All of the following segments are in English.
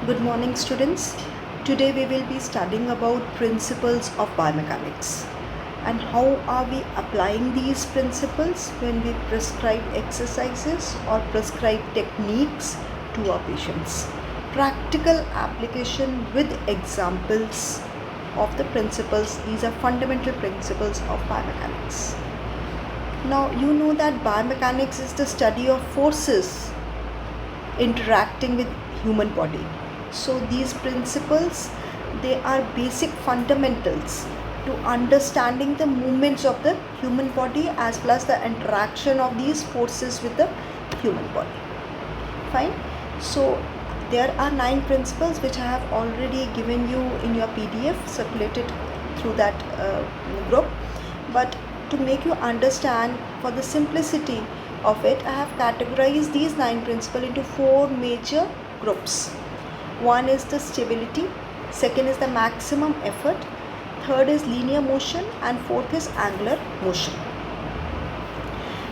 Good morning, students. Today we will be studying about principles of biomechanics and how are we applying these principles when we prescribe exercises or prescribe techniques to our patients. Practical application with examples of the principles. These are fundamental principles of biomechanics. Now you know that biomechanics is the study of forces interacting with human body. So these principles, they are basic fundamentals to understanding the movements of the human body as well as the interaction of these forces with the human body. Fine. So there are 9 principles which I have already given you in your PDF circulated through that group, but to make you understand for the simplicity of it, I have categorized these 9 principles into 4 major groups. One is the stability, second is the maximum effort, third is linear motion, and fourth is angular motion.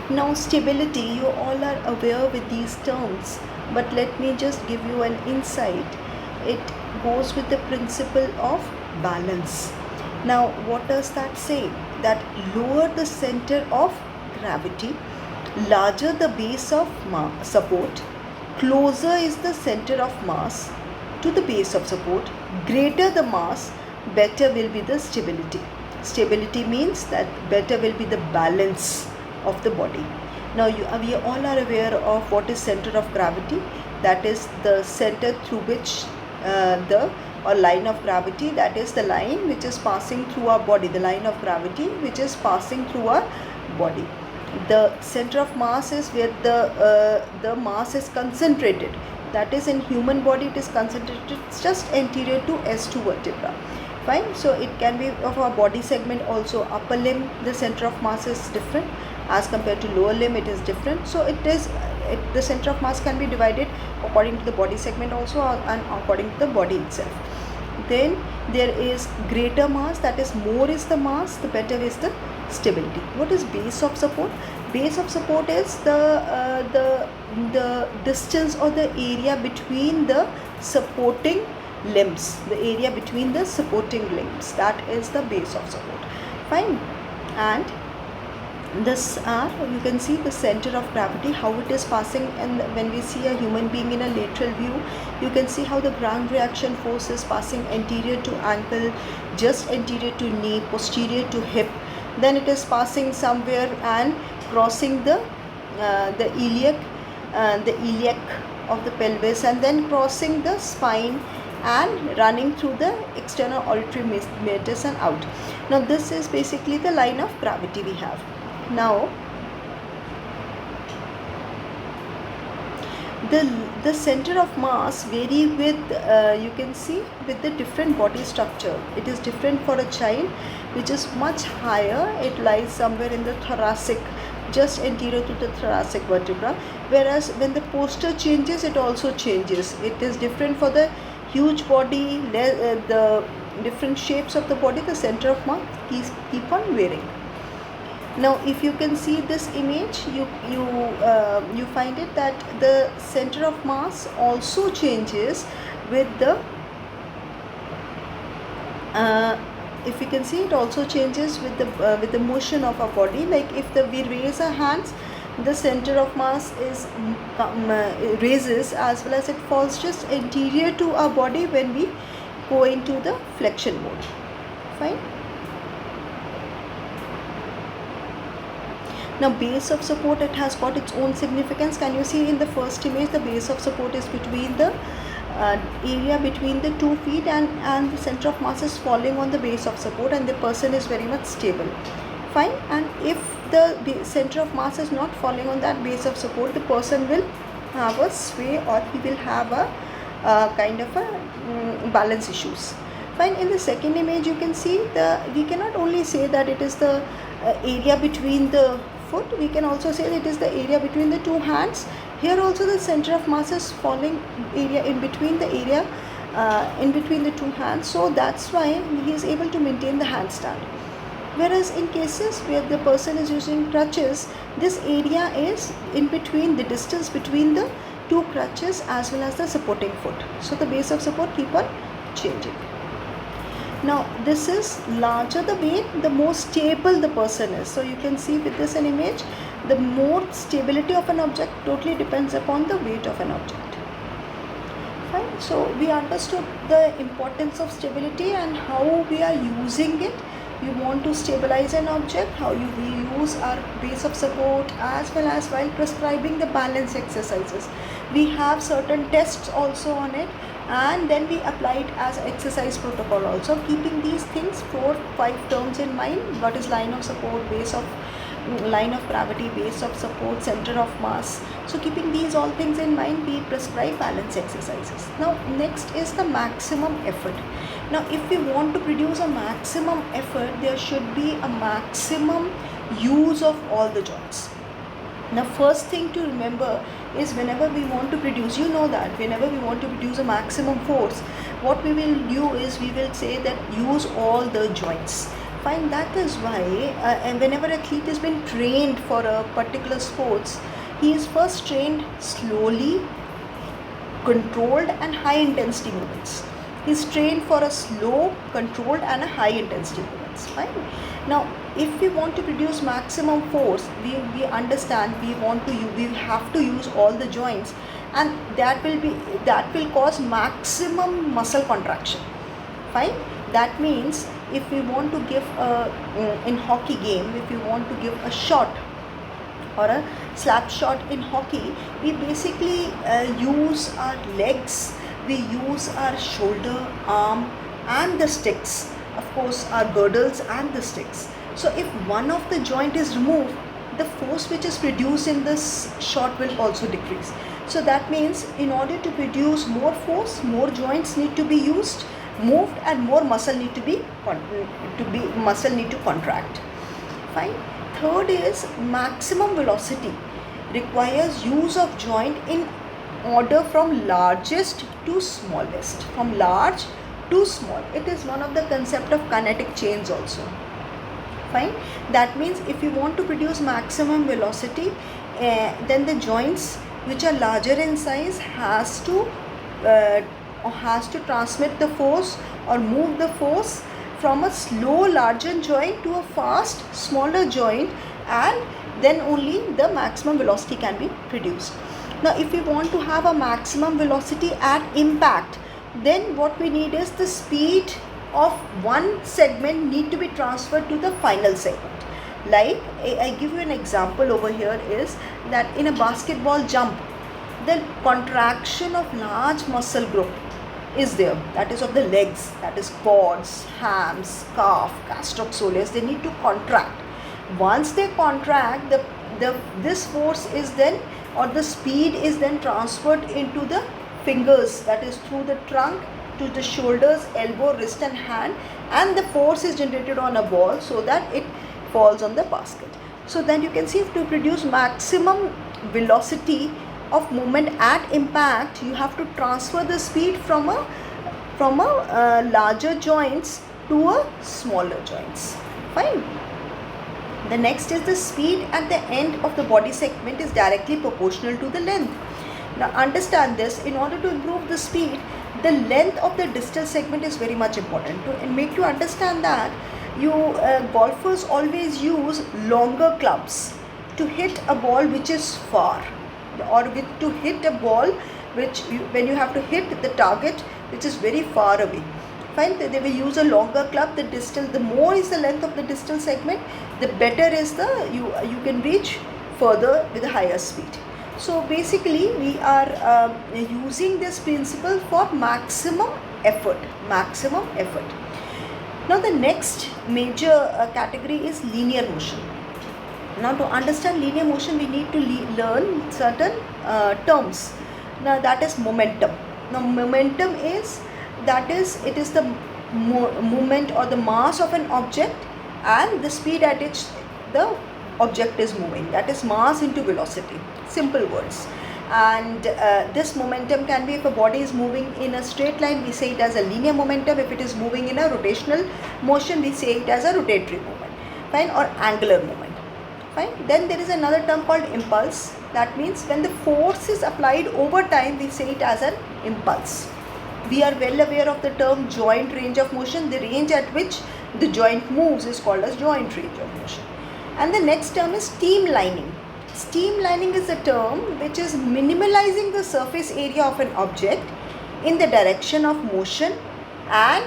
Now stability, you all are aware with these terms, but let me just give you an insight. It goes with the principle of balance. Now what does that say? That lower the center of gravity, larger the base of support, closer is the center of mass to the base of support, greater the mass, better will be the stability. Stability means that better will be the balance of the body. Now we all are aware of what is center of gravity. That is the center through which line of gravity, that is the line which is passing through our body, the line of gravity which is passing through our body. The center of mass is where the mass is concentrated. That is in human body it is concentrated just anterior to S2 vertebra. Fine. So it can be of our body segment also. Upper limb, the center of mass is different as compared to lower limb, it is different. So the center of mass can be divided according to the body segment also and according to the body itself. Then there is greater mass, that is more is the mass, the better is the stability. What is base of support? Base of support is the distance or the area between the supporting limbs, the area between the supporting limbs, that is the base of support. Fine. And this you can see the center of gravity, how it is passing, and when we see a human being in a lateral view, you can see how the ground reaction force is passing anterior to ankle, just anterior to knee, posterior to hip, then it is passing somewhere and crossing the iliac of the pelvis, and then crossing the spine and running through the external auditory meatus and out. Now this is basically the line of gravity we have. Now the center of mass vary with you can see with the different body structure. It is different for a child, which is much higher. It lies somewhere in the thoracic, just anterior to the thoracic vertebra, whereas when the posture changes, it also changes. It is different for the huge body, the different shapes of the body, the center of mass keep on varying. Now if you can see this image, you find it that the center of mass also changes with the if you can see, it also changes with the motion of our body. Like if we raise our hands, the center of mass is raises as well as it falls just anterior to our body when we go into the flexion mode. Fine. Now base of support, it has got its own significance. Can you see in the first image, the base of support is between the area between the 2 feet, and the center of mass is falling on the base of support, and the person is very much stable. Fine. And if the center of mass is not falling on that base of support, the person will have a sway, or he will have a kind of a balance issues. Fine. In the second image, you can see we cannot only say that it is the area between the foot, we can also say that it is the area between the 2 hands. Here also the center of mass is falling area in between the in between the 2 hands, so that's why he is able to maintain the handstand. Whereas in cases where the person is using crutches, this area is in between, the distance between the two crutches as well as the supporting foot. So the base of support keep on changing. Now this is larger the weight, the more stable the person is. So you can see with this an image, the more stability of an object totally depends upon the weight of an object. Fine. So we understood the importance of stability and how we are using it. We want to stabilize an object, how we use our base of support as well as while prescribing the balance exercises. We have certain tests also on it, and then we apply it as exercise protocol also, keeping these things 4-5 terms in mind. What is line of support, base of line of gravity, base of support, center of mass. So keeping these all things in mind, we prescribe balance exercises. Now next is the maximum effort. Now if we want to produce a maximum effort, there should be a maximum use of all the joints. Now first thing to remember is whenever we want to produce, you know that whenever we want to produce a maximum force, what we will do is we will say that use all the joints. Fine, that is why and whenever an athlete has been trained for a particular sports, he is first trained slowly, controlled and high intensity movements. He is trained for a slow, controlled and a high intensity movements. Fine. Now if we want to produce maximum force, we understand we have to use all the joints, and that will cause maximum muscle contraction. Fine. That means if we want to give in hockey game, if we want to give a shot or a slap shot in hockey, we basically use our legs, we use our shoulder, arm and the sticks, of course our girdles and the sticks. So if one of the joint is removed, the force which is produced in this shot will also decrease. So that means in order to produce more force, more joints need to be moved and more muscle need to contract. Fine. Third is maximum velocity requires use of joint in order from largest to smallest, from large to small. It is one of the concept of kinetic chains also. Fine. That means if you want to produce maximum velocity, then the joints which are larger in size has to transmit the force or move the force from a slow larger joint to a fast smaller joint, and then only the maximum velocity can be produced. Now if we want to have a maximum velocity at impact, then what we need is the speed of one segment need to be transferred to the final segment. Like I give you an example over here is that in a basketball jump, the contraction of large muscle group is there, that is of the legs, that is quads, hams, calf, gastrocnemius, they need to contract. Once they contract, this force is then, or the speed is then transferred into the fingers, that is through the trunk to the shoulders, elbow, wrist and hand, and the force is generated on a ball so that it falls on the basket. So then you can see, to produce maximum velocity of movement at impact, you have to transfer the speed from a larger joints to a smaller joints. Fine. The next is the speed at the end of the body segment is directly proportional to the length. Now understand this, in order to improve the speed, the length of the distal segment is very much important. To make you understand that, golfers always use longer clubs to hit a ball which is far, or to hit a ball when you have to hit the target which is very far away. Fine, they will use a longer club. The more is the length of the distal segment, the better is you can reach further with a higher speed. So basically we are using this principle for maximum effort. Now the next major category is linear motion. Now to understand linear motion, we need to learn certain terms. Now that is momentum. Now momentum is the movement or the mass of an object and the speed at which the object is moving. That is mass into velocity. Simple words. And this momentum can be, if a body is moving in a straight line, we say it as a linear momentum. If it is moving in a rotational motion, we say it as a rotatory movement. Fine, or angular movement. Fine. Then there is another term called impulse. That means when the force is applied over time, we say it as an impulse. We are well aware of the term joint range of motion. The range at which the joint moves is called as joint range of motion. And the next term is streamlining. Streamlining is a term which is minimalizing the surface area of an object in the direction of motion and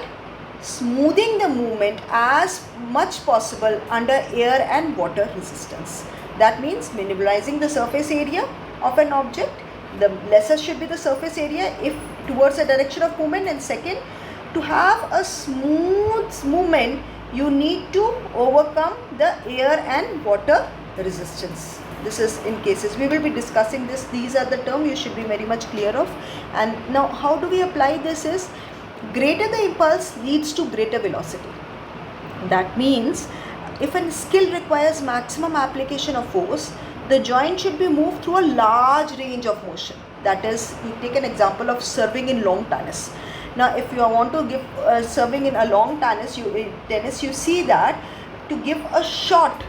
smoothing the movement as much possible under air and water resistance. That means minimalizing the surface area of an object. The lesser should be the surface area if towards a direction of movement, and second, to have a smooth movement you need to overcome the air and water resistance. This is in cases we will be discussing this. These are the terms you should be very much clear of. And now how do we apply this is, greater the impulse leads to greater velocity. That means if a skill requires maximum application of force, the joint should be moved through a large range of motion. That is, you take an example of serving in long tennis. Now if you want to give serving in a long tennis, you see that to give a shot,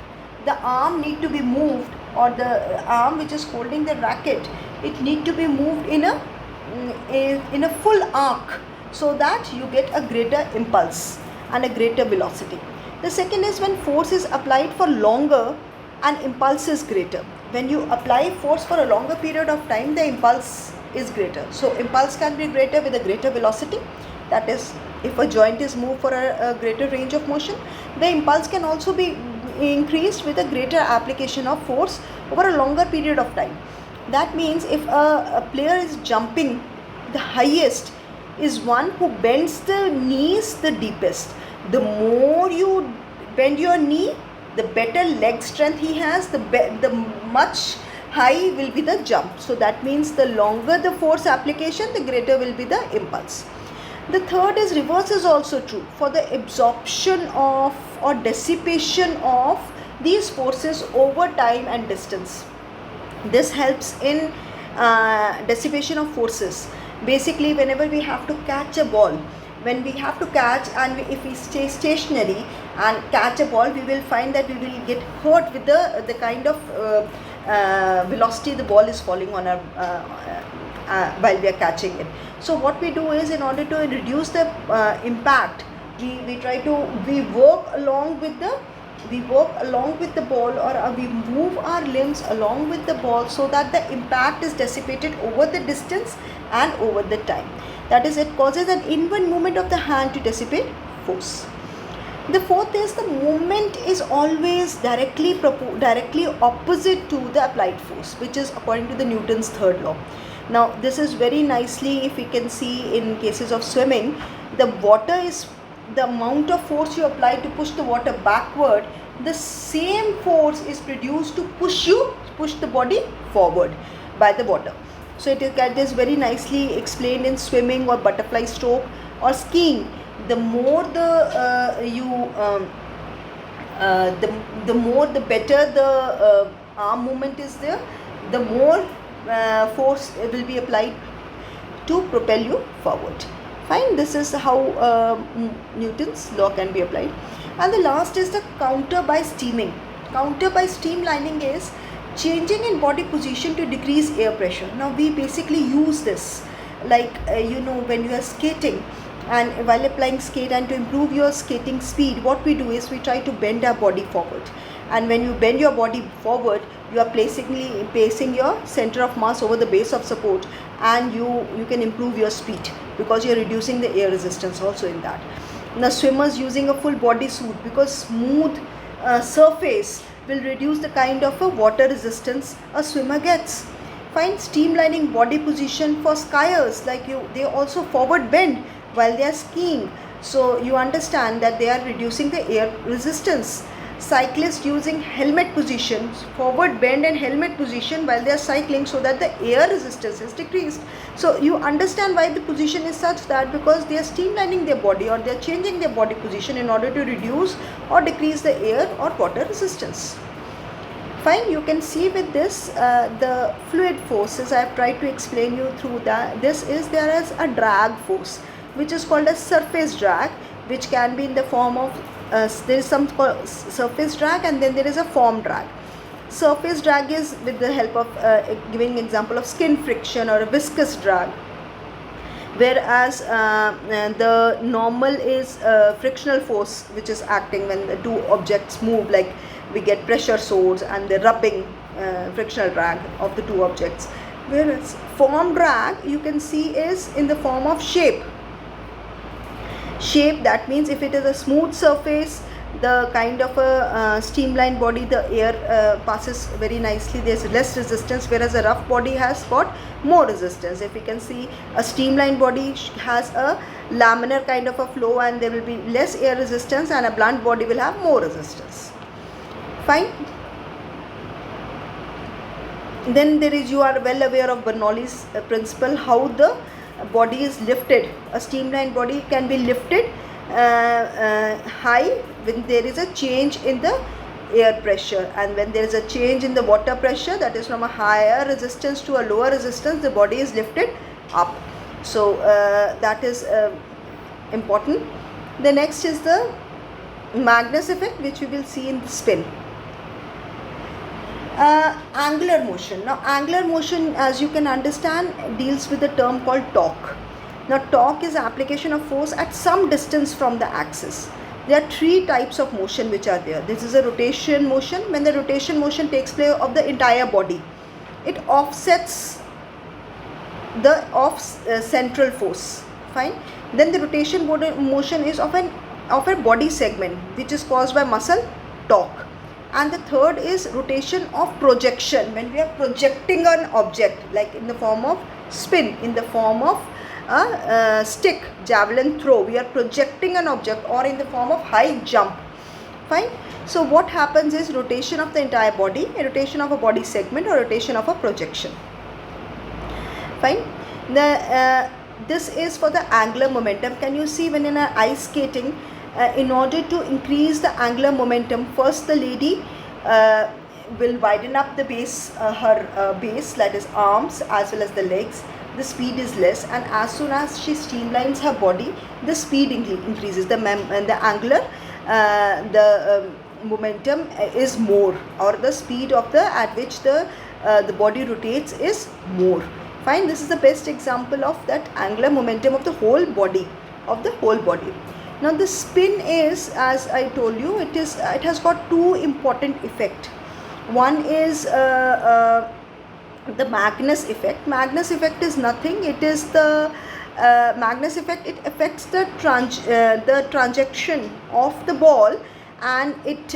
the arm need to be moved, or the arm which is holding the racket, it need to be moved in a full arc, so that you get a greater impulse and a greater velocity. The second is when force is applied for longer and impulse is greater. When you apply force for a longer period of time, the impulse is greater. So impulse can be greater with a greater velocity. That is, if a joint is moved for a greater range of motion, the impulse can also be increased with a greater application of force over a longer period of time. That means if a player is jumping, the highest is one who bends the knees the deepest. The more you bend your knee, the better leg strength he has, the much high will be the jump. So that means the longer the force application, the greater will be the impulse. The third is reverse is also true for the absorption of or dissipation of these forces over time and distance. This helps in dissipation of forces. Basically, whenever we have to catch a ball, when we have to catch, and if we stay stationary and catch a ball, we will find that we will get hurt with the kind of velocity the ball is falling on our while we are catching it. So what we do is, in order to reduce the impact, we work along with the ball, or we move our limbs along with the ball, so that the impact is dissipated over the distance and over the time. That is, it causes an inward movement of the hand to dissipate force. The fourth is, the movement is always directly opposite to the applied force, which is according to the Newton's third law. Now this is very nicely, if we can see in cases of swimming, the amount of force you apply to push the water backward, the same force is produced to push the body forward by the water. So it is very nicely explained in swimming or butterfly stroke or skiing. The more the better the arm movement is there, the more force will be applied to propel you forward. Fine, this is how Newton's law can be applied. And the last is the counter by steaming. Counter by streamlining is changing in body position to decrease air pressure. Now we basically use this, like when you are skating, and while applying skate, and to improve your skating speed, what we do is we try to bend our body forward. And when you bend your body forward, you are placing your center of mass over the base of support, and you can improve your speed because you are reducing the air resistance also in that. Now swimmers using a full body suit, because smooth surface will reduce the kind of a water resistance a swimmer gets. Find streamlining body position for skiers, they also forward bend while they are skiing, so you understand that they are reducing the air resistance. Cyclists using helmet position, forward bend and helmet position while they are cycling, so that the air resistance is decreased. So you understand why the position is such, that because they are streamlining their body, or they are changing their body position in order to reduce or decrease the air or water resistance. Fine, you can see with this the fluid forces I have tried to explain you through that. There is a drag force which is called a surface drag, which can be in the form of there is some surface drag, and then there is a form drag. Surface drag is with the help of giving example of skin friction or a viscous drag, whereas the normal is frictional force, which is acting when the two objects move, like we get pressure swords and the rubbing frictional drag of the two objects. Whereas form drag, you can see, is in the form of shape. That means if it is a smooth surface, the kind of a streamlined body, the air passes very nicely, there's less resistance, whereas a rough body has got more resistance. If you can see, a streamlined body has a laminar kind of a flow and there will be less air resistance, and a blunt body will have more resistance. Fine. Then there is, you are well aware of Bernoulli's principle, how the body is lifted. A streamlined body can be lifted high when there is a change in the air pressure, and when there is a change in the water pressure, that is from a higher resistance to a lower resistance, the body is lifted up. So that is important. The next is the Magnus effect, which we will see in the spin. Angular motion. Now angular motion, as you can understand, deals with the term called torque. Now torque is application of force at some distance from the axis. There are three types of motion which are there. This is a rotation motion. When the rotation motion takes place of the entire body, it offsets the central force. Fine. Then the rotation motion is of a body segment, which is caused by muscle torque. And the third is rotation of projection, when we are projecting an object, like in the form of spin, in the form of a stick, javelin throw, we are projecting an object, or in the form of high jump. Fine. So what happens is rotation of the entire body, a rotation of a body segment, or rotation of a projection. Fine. This is for the angular momentum. Can you see, when in a ice skating, in order to increase the angular momentum, first the lady will widen up the base, her base, that is arms as well as the legs. The speed is less, and as soon as she streamlines her body, the speed increases. The angular momentum is more, or the speed of at which the body rotates is more. Fine. This is the best example of that angular momentum of the whole body, Now the spin is, as I told you, it has got two important effects. One is the Magnus effect. Magnus effect is nothing. It is the Magnus effect. It affects the transaction of the ball, and it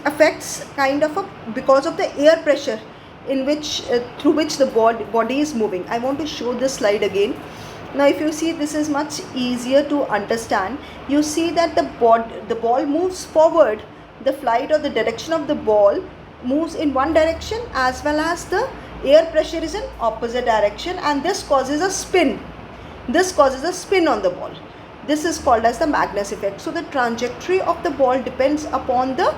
affects kind of because of the air pressure in which through which the body is moving. I want to show this slide again. Now if you see, this is much easier to understand. You see that the ball moves forward, the flight or the direction of the ball moves in one direction, as well as the air pressure is in opposite direction, and this causes a spin. This causes a spin on the ball. This is called as the Magnus effect. So the trajectory of the ball depends upon the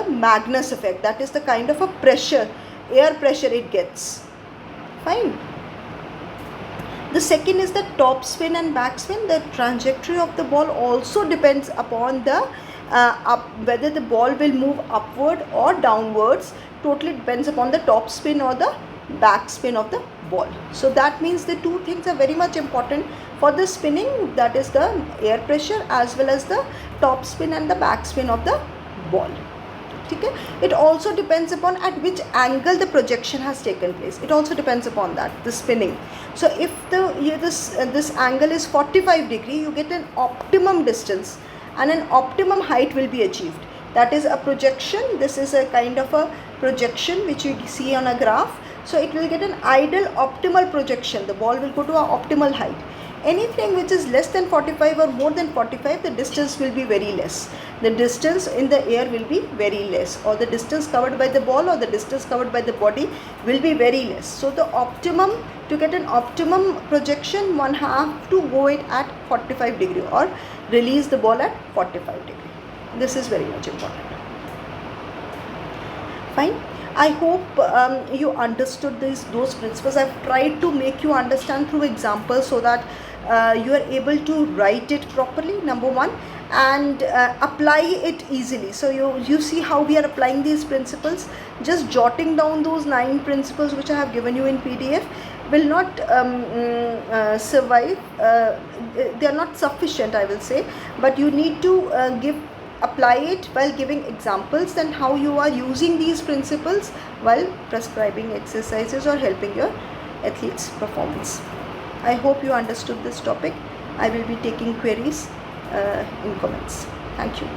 Magnus effect. That is the kind of a pressure, air pressure it gets. Fine. The second is the top spin and back spin. The trajectory of the ball also depends upon the whether the ball will move upward or downwards. Totally depends upon the top spin or the back spin of the ball. So that means the two things are very much important for the spinning, that is the air pressure as well as the top spin and the back spin of the ball. Okay? It also depends upon at which angle the projection has taken place. It also depends upon that, the spinning. So if this angle is 45 degree, you get an optimum distance and an optimum height will be achieved. That is a projection. This is a kind of a projection which you see on a graph. So it will get an ideal optimal projection. The ball will go to an optimal height. Anything which is less than 45 or more than 45, the distance will be very less. The distance in the air will be very less, or the distance covered by the ball or the distance covered by the body will be very less. So the optimum, to get an optimum projection, one have to go it at 45 degree or release the ball at 45 degree. This is very much important. Fine. I hope you understood those principles. I've tried to make you understand through examples so that you are able to write it properly, number one, and apply it easily. So you see how we are applying these principles. Just jotting down those 9 principles which I have given you in PDF will not survive. They are not sufficient, I will say, but you need to apply it while giving examples and how you are using these principles while prescribing exercises or helping your athletes' performance. I hope you understood this topic. I will be taking queries in comments. Thank you.